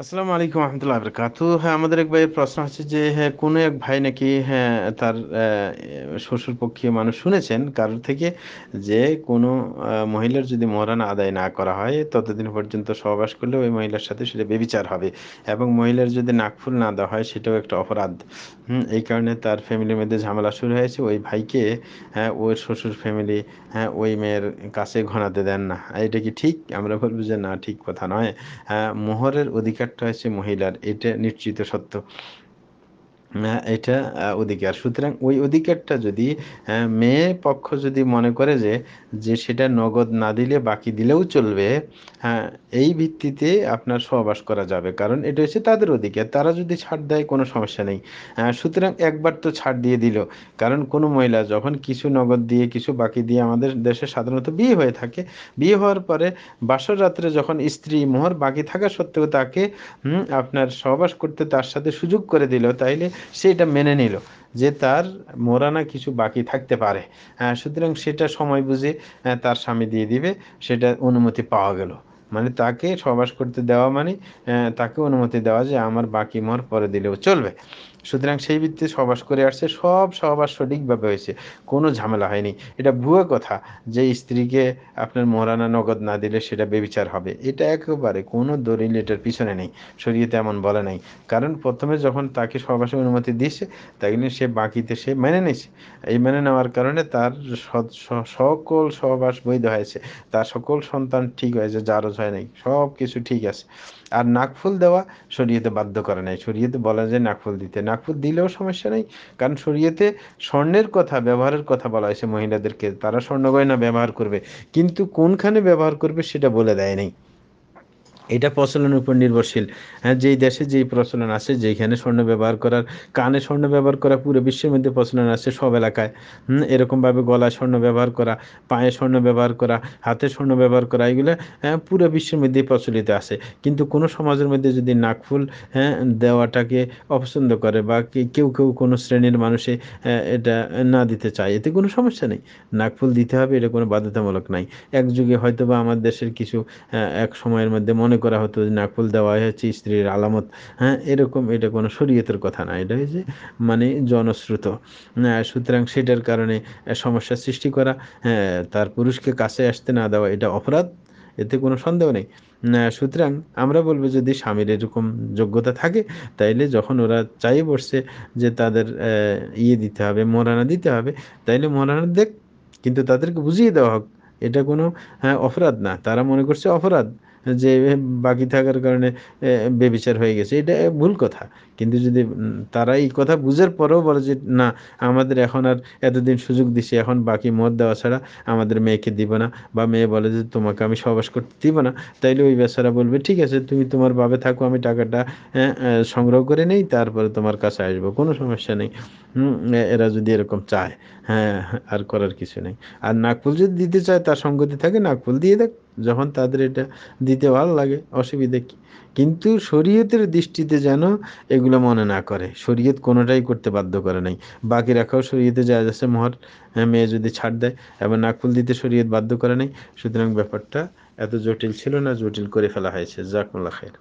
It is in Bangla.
আসসালামু আলাইকুম রহমতুল্লাহ বরকাতু। হ্যাঁ, আমাদের এক ভাইয়ের প্রশ্ন হচ্ছে যে হ্যাঁ, কোনো এক ভাই নাকি হ্যাঁ তার শ্বশুর পক্ষীয় মানুষ শুনেছেন কারোর থেকে যে কোনো মহিলার যদি মহারানা আদায় না করা হয় ততদিন পর্যন্ত সহবাস করলে ওই মহিলার সাথে সেটা বেবিচার হবে, এবং মহিলার যদি নাকফুল না দেওয়া হয় সেটাও একটা অপরাধ। এই কারণে তার ফ্যামিলির মধ্যে ঝামেলা শুরু হয়েছে। ওই ভাইকে হ্যাঁ ওর শ্বশুর ফ্যামিলি হ্যাঁ ওই মেয়ের কাছে ঘনাতে দেন না। এটা কি ঠিক? আমরা বলবো যে না, ঠিক কথা নয়। মোহরের অধিকারটা হচ্ছে মহিলার, এটা নিশ্চিত সত্য। এটা অধিকার, সুতরাং ওই অধিকারটা যদি মেয়ে পক্ষ যদি মনে করে যে যে সেটা নগদ না দিলে বাকি দিলেও চলবে, হ্যাঁ, এই ভিত্তিতে আপনার সহবাস করা যাবে, কারণ এটা হচ্ছে তাদের অধিকার। তারা যদি ছাড় দেয় কোনো সমস্যা নেই। সুতরাং একবার তো ছাড় দিয়ে দিল, কারণ কোনো মহিলা যখন কিছু নগদ দিয়ে কিছু বাকি দিয়ে, আমাদের দেশে সাধারণত বিয়ে হয়ে থাকে, বিয়ে হওয়ার পরে বাসর রাত্রে যখন স্ত্রী মোহর বাকি থাকা সত্ত্বেও তাকে আপনার সহবাস করতে তার সাথে সুযোগ করে দিল, তাইলে সে এটা মেনে নিল যে তার মোরানা কিছু বাকি থাকতে পারে। সুতরাং সেটা সময় বুঝে তার স্বামী দিয়ে দিবে, সেটা অনুমতি পাওয়া গেল। মানে তাকে সহবাস করতে দেওয়া মানে তাকে অনুমতি দেওয়া যে আমার বাকি মোহর পরে দিলেও চলবে। সুতরাং সেই ভিত্তিতে সহবাস করে আসছে, সব সহবাস সঠিকভাবে হয়েছে, কোনো ঝামেলা হয়নি। এটা ভুয়া কথা যে স্ত্রীকে আপনার মোহরানা নগদ না দিলে সেটা বেবিচার হবে, এটা একেবারে কোনো দলিল এটার পিছনে নেই, শরীয়তে এমন বলে নাই। কারণ প্রথমে যখন তাকে সহবাসের অনুমতি দিয়েছে, তাই নিয়ে সে বাকিতে সে মেনে নিয়েছে। এই মেনে নেওয়ার কারণে তার সকল সহবাস বৈধ হয়েছে, তার সকল সন্তান ঠিক হয়েছে, জারজ হয় নাই, সব কিছু ঠিক আছে। আর নাকফুল দেওয়া শরীয়তে বাধ্য করে নাই, শরীয়তে বলা যায় নাকফুল দিতে, নাকফুল দিলেও সমস্যা নেই। কারণ শরীয়তে স্বর্ণের কথা, ব্যবহারের কথা বলা হয়েছে মহিলাদেরকে, তারা স্বর্ণ গয়না ব্যবহার করবে, কিন্তু কোনখানে ব্যবহার করবে সেটা বলে দেয় নাই। এটা প্রচলনের উপর নির্ভরশীল। হ্যাঁ, যেই দেশে যেই প্রচলন আছে, যেখানে স্বর্ণ ব্যবহার করার, কানে স্বর্ণ ব্যবহার করা পুরো বিশ্বের মধ্যে প্রচলন আছে সব এলাকায়। এরকমভাবে গলায় স্বর্ণ ব্যবহার করা, পায়ে স্বর্ণ ব্যবহার করা, হাতে স্বর্ণ ব্যবহার করা, এগুলো পুরো বিশ্বের মধ্যেই প্রচলিত আছে। কিন্তু কোনো সমাজের মধ্যে যদি নাকফুল হ্যাঁ দেওয়াটাকে অপছন্দ করে, বা কেউ কেউ কোনো শ্রেণীর মানুষে এটা না দিতে চায়, এতে কোনো সমস্যা নেই। নাকফুল দিতে হবে, এটা কোনো বাধ্যতামূলক নাই। এক যুগে হয়তো বা আমার দেশের কিছু এক সময়ের মধ্যে মনে করা হতো যে নাকফুল দেওয়া হচ্ছে স্ত্রীর আলামত। হ্যাঁ, এরকম, এটা কোনো শরীয়তের কথা না, এটা হচ্ছে মানে জনশ্রুত। সুতরাং সেটার কারণে সমস্যার সৃষ্টি করা, হ্যাঁ, তার পুরুষকে কাছে আসতে না দেওয়া, এটা অপরাধ, এতে কোনো সন্দেহ নেই। সুতরাং আমরা বলবো যদি স্বামীর এরকম যোগ্যতা থাকে, তাইলে যখন ওরা চাই বসছে যে তাদের দিতে হবে, মোহরানা দিতে হবে, তাইলে মোহরানা দেখ, কিন্তু তাদেরকে বুঝিয়ে দেওয়া হোক এটা কোনো অপরাধ না। তারা মনে করছে অপরাধ যে বাকি থাকার কারণে বেবিচার হয়ে গেছে, এটা ভুল কথা। কিন্তু যদি তারা এই কথা বুঝার পরেও বলে যে না, আমাদের এখন আর এতদিন সুযোগ দিছি, এখন বাকি মত দেওয়া ছাড়া আমাদের মেয়েকে দিব না, বা মেয়ে বলে যে তোমাকে আমি সহবাস করতে দিব না, তাইলে ওই বেচারা বলবে ঠিক আছে, তুমি তোমার ভাবে থাকো, আমি টাকাটা সংগ্রহ করে নেই, তারপরে তোমার কাছে আসবো, কোনো সমস্যা নেই। এরা যদি এরকম চায়, হ্যাঁ, আর করার কিছু নেই। আর নাকফুল যদি দিতে চায়, তার সঙ্গতি থাকে, নাকফুল দিয়ে দেখ, যখন তাদের এটা দিতে ভালো লাগে, অসুবিধা কি? কিন্তু শরীয়তের দৃষ্টিতে যেন এগুলো মনে না করে, শরীয়ত কোনোটাই করতে বাধ্য করে নাই। বাকি রাখাও শরীয়তে জায়েজ আছে মোহর, মেয়ে যদি ছাড় দেয়, এবং নাকফুল দিতে শরীয়ত বাধ্য করে নাই। সুতরাং ব্যাপারটা এত জটিল ছিল না, জটিল করে ফেলা হয়েছে। জাজাকুমুল্লাহ খাইর।